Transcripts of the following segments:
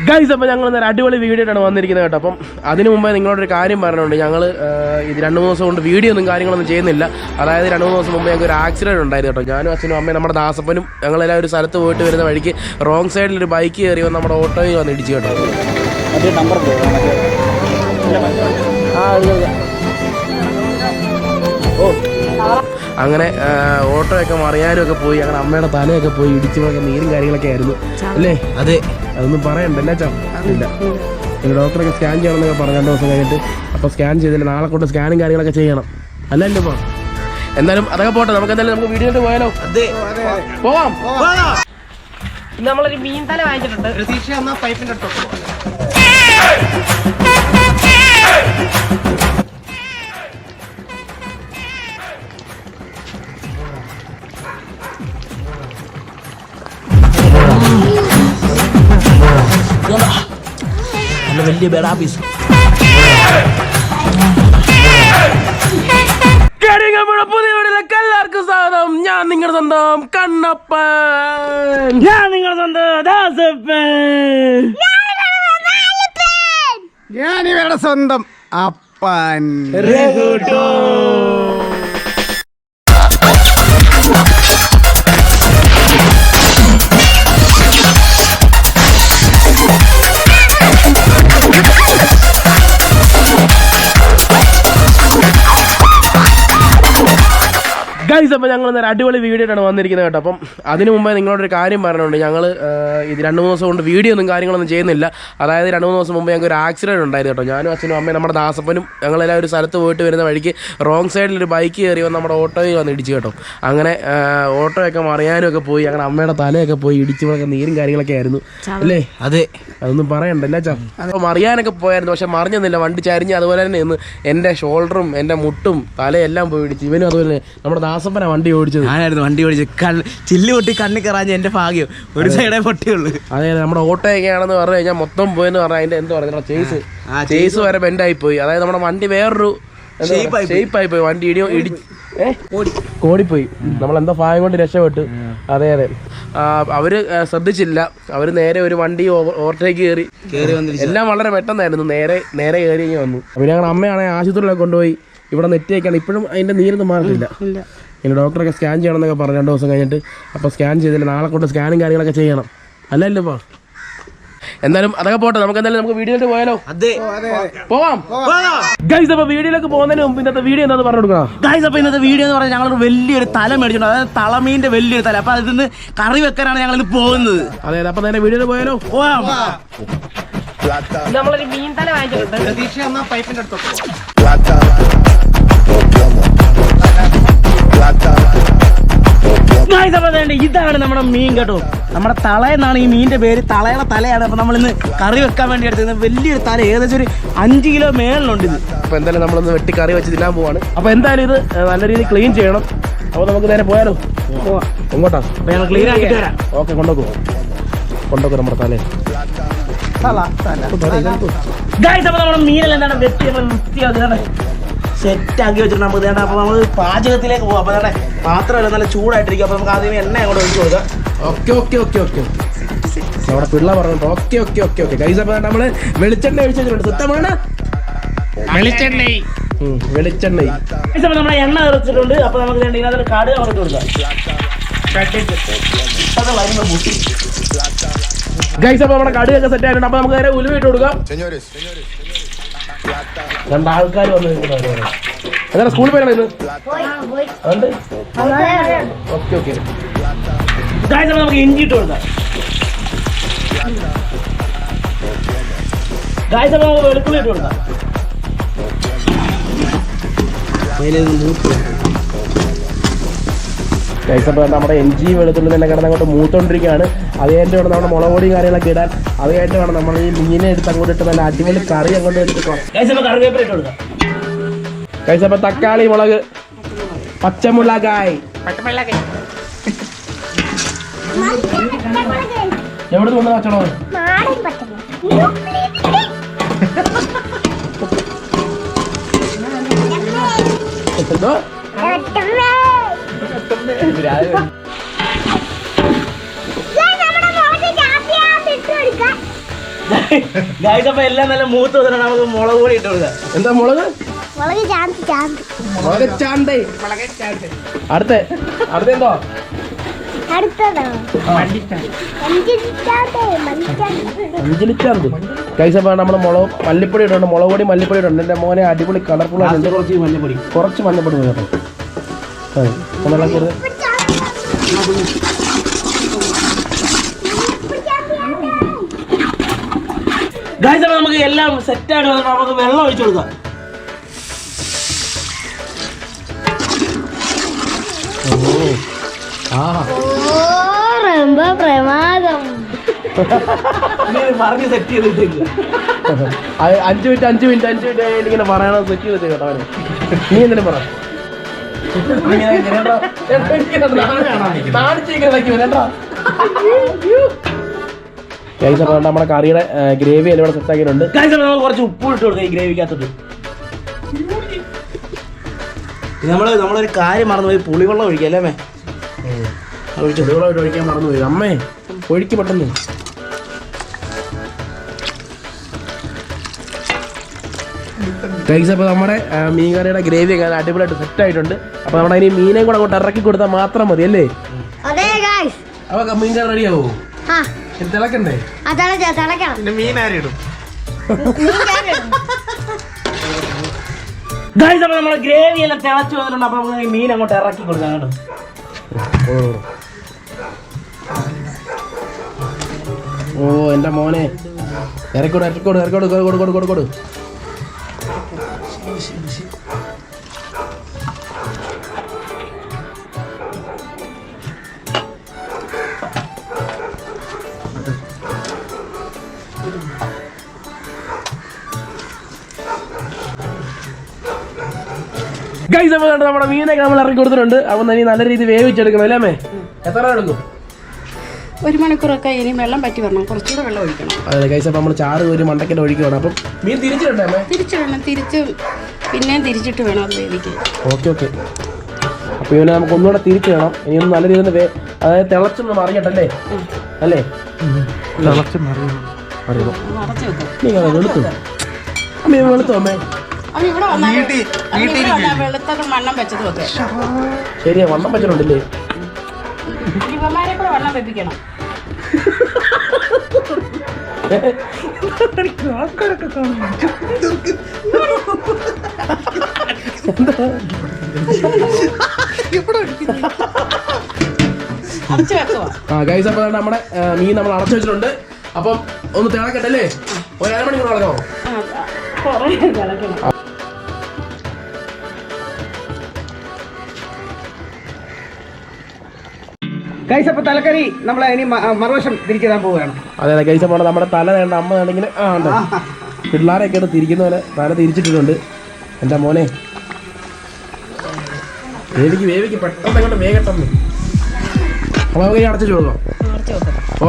Guys, അപ്പോൾ ഞങ്ങൾ ഒരു അടിപൊളി വീഡിയോ ആണ് വന്നിരിക്കുന്നത് കേട്ടോ. അപ്പം അതിന് മുമ്പേ നിങ്ങളോടൊരു കാര്യം പറഞ്ഞുകൊണ്ട് ഞങ്ങൾ ഇത് 2-3 ദിവസം കൊണ്ട് വീഡിയോ ഒന്നും കാര്യങ്ങളൊന്നും ചെയ്യുന്നില്ല. അതായത് 2-3 ദിവസം മുമ്പ് ഞങ്ങൾക്ക് ഒരു ആക്സിഡൻറ്റ് ഉണ്ടായിരുന്നു കേട്ടോ. ഞാനും അച്ഛനും അമ്മയും നമ്മുടെ ദാസപ്പനും ഞങ്ങളെല്ലാം ഒരു സ്ഥലത്ത് പോയിട്ട് വരുന്ന വഴിക്ക് റോങ് സൈഡിലൊരു ബൈക്ക് കയറി വന്ന് നമ്മുടെ ഓട്ടോയിൽ വന്ന് ഇടിച്ചു കേട്ടോ. അങ്ങനെ ഓട്ടോയൊക്കെ മറിയാനും ഒക്കെ പോയി, അങ്ങനെ അമ്മയുടെ തലയൊക്കെ പോയി ഇടിച്ചുമൊക്കെ നീരും കാര്യങ്ങളൊക്കെ ആയിരുന്നു അല്ലേ? അതെ, അതൊന്നും പറയണ്ട അല്ലേ ഇല്ല. പിന്നെ ഡോക്ടറൊക്കെ സ്കാൻ ചെയ്യണമെന്നൊക്കെ പറഞ്ഞു 2 ദിവസം കഴിഞ്ഞിട്ട്. അപ്പോൾ സ്കാൻ ചെയ്തില്ല, നാളെ കൊണ്ട് സ്കാനും കാര്യങ്ങളൊക്കെ ചെയ്യണം അല്ലല്ലോ. ഇപ്പോൾ എന്തായാലും അതൊക്കെ പോട്ടെ, നമുക്ക് എന്തായാലും നമുക്ക് വീഡിയോയിട്ട് പോയാലോ? പോവാം. നമ്മളൊരു മീൻ തല വാങ്ങിച്ചിട്ടുണ്ട്. പൈപ്പിന്റെ അടുത്തോട്ട് വലിയ ബെഡാപീസ് എല്ലാവർക്കും സ്വാഗതം. ഞാൻ നിങ്ങളുടെ സ്വന്തം കണ്ണപ്പൻ. ഞാൻ നിങ്ങളുടെ സ്വന്തം ദാസപ്പൻ. ഞാൻ ഇവരുടെ സ്വന്തം അപ്പൻ. ഗൈസ്, അപ്പോൾ ഞങ്ങൾ ഒരു അടിപൊളി വീഡിയോ ആണ് വന്നിരിക്കുന്നത് കേട്ടോ. അപ്പം അതിന് മുമ്പേ നിങ്ങളോടൊരു കാര്യം പറഞ്ഞുകൊണ്ട് ഞങ്ങൾ ഇത് 2-3 ദിവസം കൊണ്ട് വീഡിയോ ഒന്നും കാര്യങ്ങളൊന്നും ചെയ്യുന്നില്ല. അതായത് 2-3 ദിവസം മുമ്പ് ഞങ്ങൾക്ക് ഒരു ആക്സിഡൻറ്റ് ഉണ്ടായിരുന്നു കേട്ടോ. ഞാനും അച്ഛനും അമ്മയും നമ്മുടെ ദാസപ്പനും ഞങ്ങളെല്ലാം ഒരു സ്ഥലത്ത് പോയിട്ട് വരുന്ന വഴിക്ക് റോങ് സൈഡിലൊരു ബൈക്ക് കയറി വന്ന് നമ്മുടെ ഓട്ടോയിൽ വന്ന് ഇടിച്ചു കേട്ടോ. അങ്ങനെ ഓട്ടോയൊക്കെ മറിയാനും ഒക്കെ പോയി, അങ്ങനെ അമ്മയുടെ തലയൊക്കെ പോയി ഇടിച്ചുമൊക്കെ നീരും കാര്യങ്ങളൊക്കെ ആയിരുന്നു അല്ലേ? അതെ, അതൊന്നും പറയണ്ട അല്ലേ ചാ? അപ്പോൾ മറിയാനൊക്കെ പോയായിരുന്നു, പക്ഷെ മറിഞ്ഞൊന്നുമില്ല. വണ്ടി ചരിഞ്ഞ് അതുപോലെ തന്നെ ഇന്ന് എൻ്റെ ഷോൾഡറും എൻ്റെ മുട്ടും തലയെല്ലാം പോയി ഇടിച്ചു. ഇവനും അതുപോലെ നമ്മുടെ ദാസപ്പനാ വണ്ടി ഓടിച്ചത്. ഞാനായിരുന്നു വണ്ടി ഓടിച്ചത്. ചില്ല് പൊട്ടി കണ്ണി കറാഞ്ഞ എൻ്റെ ഭാഗ്യം, ഒരു സൈഡേ പൊട്ടിയുള്ളൂ. അതെ, നമ്മുടെ ഓട്ടോയൊക്കെ ആണെന്ന് പറഞ്ഞു കഴിഞ്ഞാൽ മൊത്തം പോയെന്ന് പറഞ്ഞാൽ അതിൻ്റെ എന്ത് പറയുന്നത് ചേസ് വരെ ബെൻഡായി പോയി. അതായത് നമ്മുടെ വണ്ടി വേറൊരു ഷേപ്പായി പോയി. വണ്ടി കോടിപ്പോയി. നമ്മളെന്തോ ഭാഗം കൊണ്ട് രക്ഷപ്പെട്ടു. അതെ അതെ, അവര് ശ്രദ്ധിച്ചില്ല. അവര് നേരെ ഒരു വണ്ടി ഓവർടേക്ക് കയറി എല്ലാം വളരെ പെട്ടെന്നായിരുന്നു. നേരെ കയറി വന്നു. പിന്നെ ഞങ്ങളുടെ അമ്മയാണെങ്കിൽ ആശുപത്രിയിലൊക്കെ കൊണ്ടുപോയി. ഇവിടെ നെറ്റിയൊക്കെയാണ്, ഇപ്പോഴും അതിൻ്റെ നീരൊന്നും മാറിയില്ല. ഇനി ഡോക്ടറൊക്കെ സ്കാൻ ചെയ്യണമെന്നൊക്കെ പറഞ്ഞു 2 ദിവസം കഴിഞ്ഞിട്ട്. അപ്പോൾ സ്കാൻ ചെയ്തില്ല, നാളെ കൊണ്ട് സ്കാനും കാര്യങ്ങളൊക്കെ ചെയ്യണം അല്ലല്ലോ. ഇപ്പോൾ എന്തായാലും അതൊക്കെ പോട്ടെ, നമുക്ക് എന്തായാലും നമുക്ക് വീഡിയോയിലേക്ക് പോയാലോ? പോവാം. ഗൈസ്, അപ്പോൾ വീഡിയോയിലേക്ക് പോകുന്നതിന് മുമ്പ് ഇന്നത്തെ വീഡിയോ എന്താണെന്ന് പറഞ്ഞു കൊടുക്കണം. ഗൈസ്, അപ്പോൾ ഇന്നത്തെ വീഡിയോ എന്ന് പറഞ്ഞാൽ ഞങ്ങളൊരു വലിയൊരു തല മേടിച്ചിട്ടുണ്ട്. അതായത് തളമീൻ്റെ വലിയൊരു തല. അപ്പോൾ അതിൽ നിന്ന് കറി വെക്കാനാണ് ഞങ്ങളിന്ന് പോകുന്നത്. അതെ, അപ്പോൾ നേരെ വീഡിയോയിൽ പോയാലോ? പോവാം. നമ്മളൊരു മീൻ തല വാങ്ങിച്ചിട്ടുണ്ട്. പൈപ്പിന്റെ അടുത്തോട്ട് ഇതാണ് നമ്മുടെ മീൻ കേട്ടോ. നമ്മുടെ തളയെന്നാണ് ഈ മീനിന്റെ പേര്. തളയുടെ തലയാണ്. അപ്പൊ നമ്മളിന്ന് കറി വെക്കാൻ വേണ്ടി എടുത്തത് വലിയൊരു തല, ഏകദേശം ഒരു 5 കിലോ മേളിലുണ്ട് ഇത്. അപ്പൊ എന്തായാലും നമ്മളൊന്ന് വെട്ടി കറി വെച്ച് തിന്നാൻ പോവാണ്. അപ്പൊ എന്തായാലും ഇത് നല്ല രീതിയിൽ ക്ലീൻ ചെയ്യണം. അപ്പൊ നമുക്ക് നേരെ പോയാലോ? എങ്ങോട്ടാ? അപ്പൊ ഞങ്ങൾ ക്ലീൻ ആക്കിട്ട് വരാം. ഓക്കെ, കൊണ്ടുപോകും നമ്മുടെ തലേ. അപ്പൊ നമ്മുടെ മീനെല്ലാം എന്താണ് വെട്ടി വൃത്തിയാക്കി സെറ്റാക്കി വെച്ചിട്ട് നമുക്ക് വേണ്ട. അപ്പോൾ നമ്മൾ പാചകത്തിലേക്ക് പോകാം. അപ്പോൾ വേണ്ട പാത്രമല്ല നല്ല ചൂടായിട്ടിരിക്കും. അപ്പോൾ നമുക്ക് ആദ്യമേ എണ്ണ അങ്ങോട്ട് ഒഴിച്ചു കൊടുക്കാം. ഓക്കെ. നമ്മുടെ പിള്ള പറഞ്ഞു. ഓക്കെ. ഗൈസ്, അപ്പോൾ നമ്മൾ വെളിച്ചെണ്ണ ഒഴിച്ചു വെച്ചിട്ടുണ്ട്. സുത്തമാണ് വെളിച്ചെണ്ണ. അപ്പോൾ നമ്മുടെ എണ്ണ നിറച്ചിട്ടുണ്ട്. അപ്പോൾ നമുക്ക് വേണ്ട ഇതിനകത്ത് കടുക് അങ്ങോട്ട് കൊടുക്കാം. ഗൈസ്, അപ്പോൾ നമ്മുടെ കടുകൊക്കെ സെറ്റ് ആയിട്ടുണ്ട്. അപ്പോൾ നമുക്ക് നേരെ ഉലുവ ഇട്ട് കൊടുക്കാം. 2 ആൾക്കാർ വന്ന് അങ്ങനെ സ്കൂളിൽ പോയാലോ ഇന്ന്? ഓക്കെ. നമുക്ക് ഇഞ്ചി ഇട്ട് കൊടുക്കാം. നമുക്ക് വെളുത്തുള്ളി ഇട്ട് കൊടുക്കാം. അപ്പോൾ നമ്മുടെ ഇഞ്ചി വെളുത്തുള്ളി തന്നെ കിടന്ന് അങ്ങോട്ട് മൂത്തോണ്ടിരിക്കുകയാണ്. അത് കഴിഞ്ഞിട്ട് വേണം നമ്മുടെ മുളക് പൊടിയും കാര്യങ്ങളൊക്കെ ഇടാൻ. അത് കഴിഞ്ഞിട്ട് വേണം നമ്മൾ ഈ മീനെ എടുത്ത് അങ്ങോട്ട് ഇട്ട് നല്ല അടിപൊളി കറി അങ്ങോട്ട് എടുത്തിട്ടോ. കറിവേപ്പില ഇട്ട് കൊടുക്കാം. ഗൈസ്, അപ്പോൾ തക്കാളി, മുളക്, പച്ചമുളകായി എവിടെ നിന്ന് വെച്ചോളൂ? എന്തോ ഗൈസ് അപ്പൊ എല്ലാം നല്ല മൂത്ത് വന്നിട്ട് നമുക്ക് മുളക് പൊടി ഇട്ട് കൊടുക്കാം. എന്താ മുളക്? മുളക് ചാന്ത് ചാന്ത് മുളകച്ചാണ്ടേ. അടുത്ത എന്തോ? അടുത്തതോ അഞ്ചിലിച്ചാന്ത്. ഗൈസ് അപ്പൊ നമ്മള് മുളക് മല്ലിപ്പൊടി ഇട്ടുണ്ട്, മുളക് പൊടി മല്ലിപ്പൊടി ഇട്ടുണ്ട്. എന്റെ മോനെ അടിപൊളി കളർഫുൾ ആയിട്ട് കുറച്ച് മഞ്ഞപ്പൊടി കുറച്ച് മഞ്ഞപ്പൊടി കേട്ടോ. ഒന്നിളക്കരുത്. ഗൈസ് അപ്പൊ നമുക്ക് എല്ലാം സെറ്റായിട്ട് വന്നിട്ട് നമുക്ക് വെള്ളം ഒഴിച്ചു കൊടുക്കാം. പ്രമാദം പറഞ്ഞ് സെറ്റ് ചെയ്തിട്ടില്ല. 5 മിനിറ്റ് ഇങ്ങനെ പറയണം, സെറ്റ് ചെയ്തിട്ട് കേട്ടോ അവന്. നീ എന്തിനും പറ. നമ്മുടെ കറിയുടെ ഗ്രേവി എല്ലാം ഇവിടെ സെറ്റ് ആക്കിയിട്ടുണ്ട്. ഗൈസ് അപ്പൊ നമുക്ക് കുറച്ച് ഉപ്പ് ഇട്ട് കൊടുക്കാം ഈ ഗ്രേവിക്കകത്തോട്ട്. നമ്മളൊരു കാര്യം മറന്നുപോയി, പുളിവെള്ളം ഒഴിക്കാം അല്ലേ? ഒഴിക്കാൻ മറന്നുപോയി. അമ്മേ ഒഴിക്ക് പെട്ടെന്ന്. ഗൈസ് അപ്പോൾ നമ്മുടെ മീൻ കറിയുടെ ഗ്രേവി ഒക്കെ അടിപൊളിയായിട്ട് സെറ്റ് ആയിട്ടുണ്ട്. അപ്പോൾ നമ്മുടെ ഇനി മീനെ കൂടെ അങ്ങോട്ട് ഇറക്കി കൊടുത്താൽ മാത്രം മതി അല്ലേ? അപ്പൊ മീൻ കറി റെഡിയാവോ? തിളക്കണ്ടേ? ഗൈസ് അപ്പൊ നമ്മുടെ ഗ്രേവി എല്ലാം തിളച്ചു വന്നിട്ടുണ്ട്. അപ്പൊ നമുക്ക് ഈ മീൻ അങ്ങോട്ട് ഇറക്കി കൊടുക്കാം കേട്ടോ. ഓ എൻ്റെ മോനെ ഇറക്കോട്. ഗൈസ് അപ്പോൾ നമ്മുടെ മീനൊക്കെ നമ്മൾ ഇറക്കി കൊടുത്തിട്ടുണ്ട്. അപ്പം തന്നെ നല്ല രീതിയിൽ വേവിച്ചെടുക്കണം അല്ലേ അമ്മേ? എത്ര എടുക്കും? 1 മണിക്കൂറൊക്കെ ഇനി വെള്ളം പറ്റി വരണം, കുറച്ചുകൂടെ വെള്ളം ഒഴിക്കണം. അതെ ഗൈസ് അപ്പോൾ നമ്മൾ ചാറ് ഒരു മണ്ടക്കിൻ്റെ ഒഴിക്കുകയാണ്. അപ്പം മീൻ തിരിച്ചിടണ്ടേ അമ്മേ? തിരിച്ചിടണം, പിന്നെയും തിരിച്ചിട്ട് വേണം അത് വേവിക്കാൻ. ഓക്കെ. അപ്പോൾ ഇവനെ നമുക്ക് ഒന്നുകൂടെ തിരിച്ചിടണം. ഇനി ഒന്ന് നല്ല രീതിയിൽ അതായത് തിളച്ചൊന്ന് മറിയട്ടല്ലേ അല്ലേ? അടച്ചു വെക്കാം. വെളുത്തു അമ്മ, വെളുത്തു അമ്മേ. അത് ഇവിടെ വന്നാൽ വെളുത്തൊക്കെ വണ്ണം വെച്ചത് വെക്കാം. ശരിയാ, വണ്ണം വെച്ചിട്ടുണ്ടല്ലേ? ഇവന്മാരെ കൂടെ വണ്ണം വെപ്പിക്കണം. അടച്ചു വെക്കുവാ. ഗൈസ് അപ്പോൾ നമ്മുടെ മീൻ നമ്മൾ അടച്ചു വെച്ചിട്ടുണ്ട്. അപ്പം ഒന്ന് തിളക്കട്ടല്ലേ? 1 മണിക്കൂർ തിളക്കാമോ? ഗൈസ് അപ്പൊ തലക്കറി നമ്മളെ ഇനി മറുവശം തിരിച്ചിടാൻ പോവുകയാണ്. അതെ ഗൈസ് അപ്പോൾ നമ്മുടെ തല വേണ്ട അമ്മ വേണ്ടെങ്കിൽ പിള്ളേരൊക്കെ ആയിട്ട് തിരിക്കുന്ന പോലെ തല തിരിച്ചിട്ടിട്ടുണ്ട്. എൻ്റെ മോനെ വേവിക്ക് പെട്ടെന്ന് അങ്ങോട്ട് വേഗട്ടെന്ന്. അപ്പോൾ നമുക്ക് അടച്ചു കൊടുക്കാം.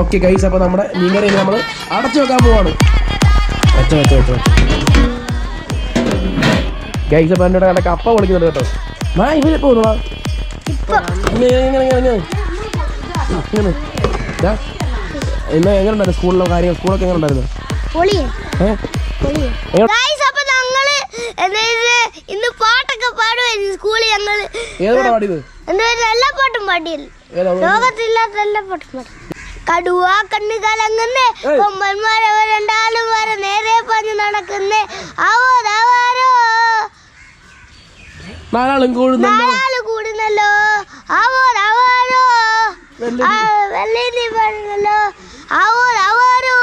ഓക്കെ ഗൈസ് അപ്പോൾ നമ്മുടെ മീൻകറി നമ്മൾ അടച്ചു വെക്കാൻ പോവാണ്. വെച്ചോ ഗൈസ് അപ്പോൾ എൻ്റെ കണ്ട കപ്പ പൊളിക്കുന്നുണ്ട് കേട്ടോ. ഇവരെ പോകുന്നു ഇന്ന് എങ്ങനെ ഉണ്ടായിരുന്നു സ്കൂളിലെ കാര്യങ്ങൾ? സ്കൂളൊക്കെ എങ്ങനെ ഉണ്ടായിരുന്നു? ഇന്ന് പാട്ടൊക്കെ പാടുമായിരുന്നു സ്കൂളിൽ. ഞങ്ങള് ഏതോടെ പാടിയത്? എല്ലാ പാട്ടും പാടിയല്ലോ, ലോകത്തില്ലാത്ത എല്ലാ പാട്ടും പാടി. കടുവ കണ്ണ് കലങ്ങുന്നേ, കൊമ്പന്മാരെ രണ്ടാളും വരെ നേരെ പഞ്ഞു നടക്കുന്നേ, ആവോതാവാരോ 4 കൂടുന്നല്ലോ, ആവോതാവാരോ വെള്ളി പറഞ്ഞല്ലോ, ആവോതാവാരോ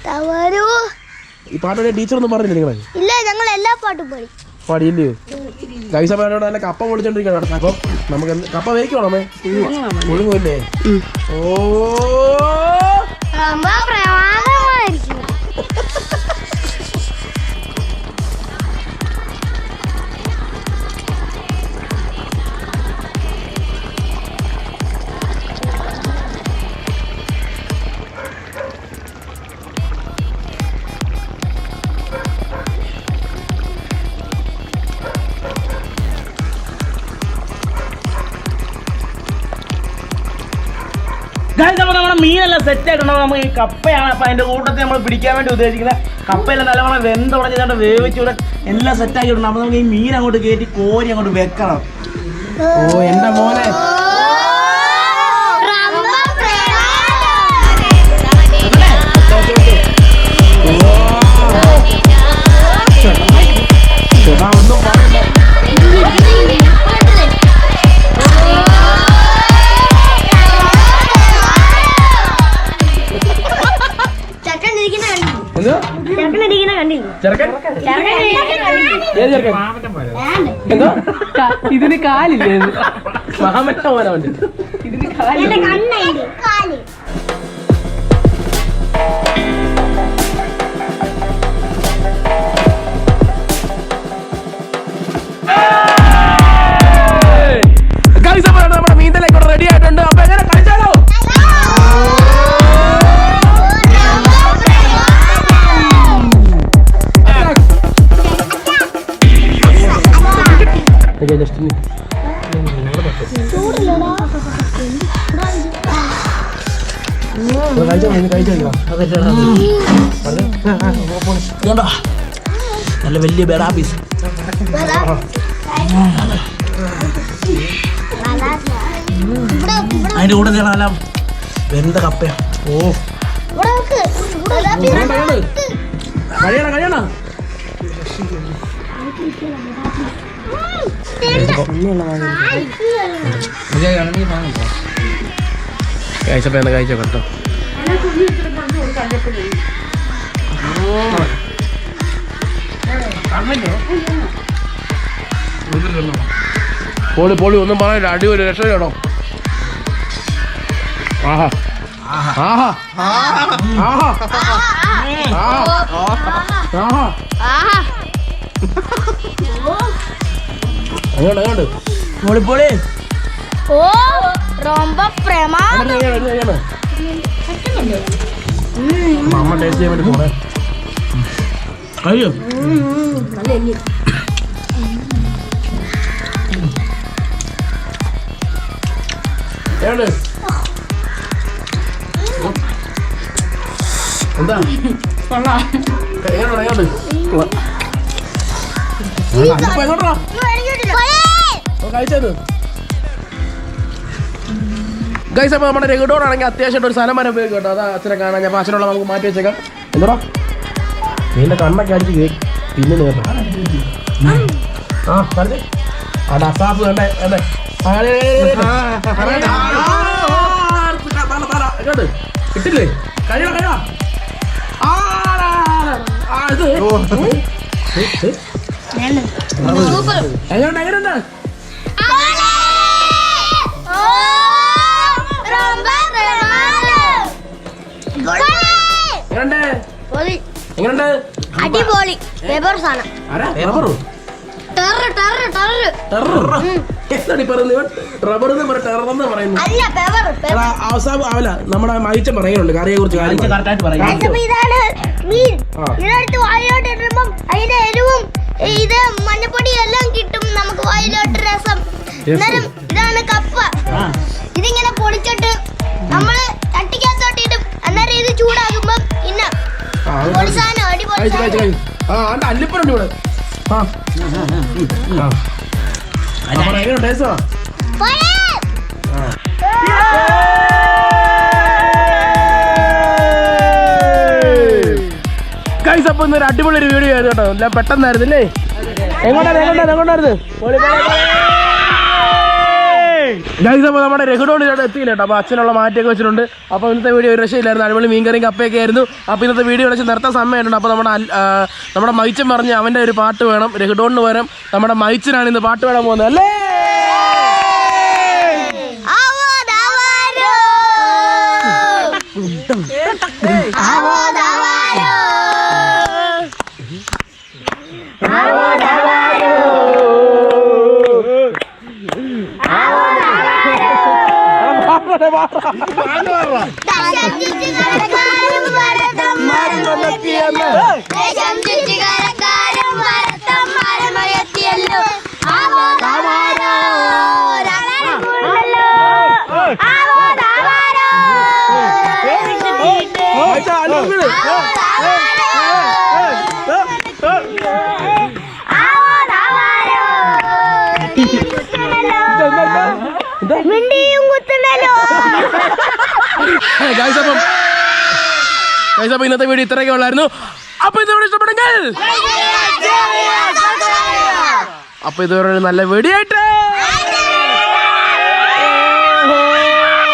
താവാരോ. ഈ പാട്ടോടെ ടീച്ചർ ഒന്നും പറഞ്ഞില്ല നിങ്ങളെ? ഇല്ല, ഞങ്ങൾ എല്ലാ പാട്ടും പാടിയില്ലയോ? ഗൈസ് അപ്പോൾ നല്ല കപ്പ പൊളിച്ചോണ്ടിരിക്കുകയാണ്. അപ്പം നമുക്ക് കപ്പ വേവിക്കണോ അമ്മേ? മുഴുങ്ങില്ലേ? ഓ പ്രമാദമായിരിക്കും. ഗൈസ് അപ്പോൾ നമ്മുടെ നമ്മുടെ മീനെല്ലാം സെറ്റ് ആയിട്ടുണ്ടോ? നമുക്ക് ഈ കപ്പയാണ്. അപ്പൊ അതിന്റെ കൂട്ടത്തിൽ നമ്മൾ പിടിക്കാൻ വേണ്ടി ഉദ്ദേശിക്കുന്നത് കപ്പയെല്ലാം നല്ലവണ്ണം വെന്തുടഞ്ഞിട്ട് വേവിച്ചൂടെ എല്ലാം സെറ്റ് ആക്കിയിട്ടുണ്ട്. അപ്പൊ നമുക്ക് ഈ മീൻ അങ്ങോട്ട് കയറ്റി കോരി അങ്ങോട്ട് വെക്കണം. ഓ എന്റെ മോനെ ഒന്നും പറയണ്ട. ഇതിന് കാലില്ലേ? മാമന്റെ മോനവന്റെ ഇതിന് കാലില്ല. നമ്മുടെ മീന്തലേക്ക് റെഡി ആയിട്ടുണ്ട്. അപ്പൊ എങ്ങനെ കളിച്ചാലോ? നല്ല വലിയ ബേഡാ പീസ്. അതിന്റെ കൂടെ നല്ല വെന്ത കപ്പയാ. ഓ കഴിയണ കഴിച്ചപ്പോ എന്താ കഴിച്ചോ കേട്ടോ. പൊളി പൊളി ഒന്നും പറയില്ല. അടിപൊളി രക്ഷപ്പെടണോ? ആഹാ ആഹാ ആഹാ ആഹാ അങ്ങോട്ട് അങ്ങോട്ട് പൊളി പൊളി. ഓ ரொம்ப പ്രമാദം. അമ്മ ടേസ്റ്റ് ചെയ്യാൻ വേണ്ടി പോണേ. അയ്യോ എന്താ കഴിച്ചത് ഗൈസ്. അപ്പോൾ നമ്മുടെ രഘുഡോണാണെങ്കിൽ അത്യാവശ്യമായിട്ട് ഒരു സ്ഥലം വരെ ഉപയോഗിക്കും കേട്ടോ. അതാ അച്ഛനെ കാണാൻ ഞാൻ അച്ഛനുള്ള നമുക്ക് മാറ്റി വെച്ചേക്കാം. എന്താ നിന്റെ കണ്ണൊക്കെ അടിച്ച് പിന്നെ കേട്ടോ. ആ പറഞ്ഞേ അവിടെ അസാഫ് വേണ്ടേ വേണ്ടേ കിട്ടില്ലേ? കഴിയണ കഴിയാ ഇത് എങ്ങനെയുണ്ട് എങ്ങനെയുണ്ട്? എങ്ങനെയുണ്ട്? അടിപൊളി. പേപ്പർ സാധനം. അവസാന നമ്മുടെ മൈച്ചൻ പറയുന്നുണ്ട് കറിയെ കുറിച്ച് ഇതാണ് മീൻ. ഇതിനടുത്ത് വായിലോട്ട് ഇടുമ്പം അതിന്റെ എരിവും ഇത് മഞ്ഞപ്പൊടി എല്ലാം കിട്ടും നമുക്ക് വായിലോട്ട് രസം. അന്നേരം ഇതാണ് കപ്പ. ഇതിങ്ങനെ പൊടിച്ചിട്ട് നമ്മള് തട്ടിക്കകത്തോട്ടിട്ടും അന്നേരം ഇത് ചൂടാകുമ്പം പിന്നെ പൊടിസാധനം അടിപൊളി. അല്ലിപ്പുണ്ട് ഇവിടെ. ഗൈസ് അപ്പോൾ ഇന്നൊരു അടിപൊളി ഒരു വീഡിയോ ആയിരുന്നു കേട്ടോ. എല്ലാം പെട്ടെന്നായിരുന്നില്ലേ? എങ്ങോട്ടായിരുന്നു ഗൈസ്? അപ്പോൾ നമ്മുടെ രഘുഡോണ് ഇവിടെ എത്തിയില്ല കേട്ടോ. അപ്പോൾ അച്ഛനുള്ള മാറ്റിയൊക്കെ വെച്ചിട്ടുണ്ട്. അപ്പോൾ ഇന്നത്തെ വീഡിയോ ഒരു രക്ഷയില്ലായിരുന്നു. അടിപൊളി മീൻകറിയും കപ്പയൊക്കെ ആയിരുന്നു. അപ്പോൾ ഇന്നത്തെ വീഡിയോ വെച്ച് നിർത്താൻ സമയമായിട്ടുണ്ട്. അപ്പോൾ നമ്മുടെ മൈച്ചൻ പറഞ്ഞ് അവൻ്റെ ഒരു പാട്ട് വേണം. രഘുഡോണിന് പകരം നമ്മുടെ മൈച്ചനാണ് ഇന്ന് പാട്ട് വേണം പോകുന്നത് അല്ലേ? മിണ്ടിയും കുത്തുന്നല്ലോ. അപ്പം ഇന്നത്തെ വീഡിയോ ഇത്രയൊക്കെ ഉള്ളായിരുന്നു. അപ്പൊ ഇതോടെ ഇഷ്ടപ്പെടുമെങ്കിൽ അപ്പൊ ഇതുവരെ നല്ല വീഡിയോ ആയിട്ട്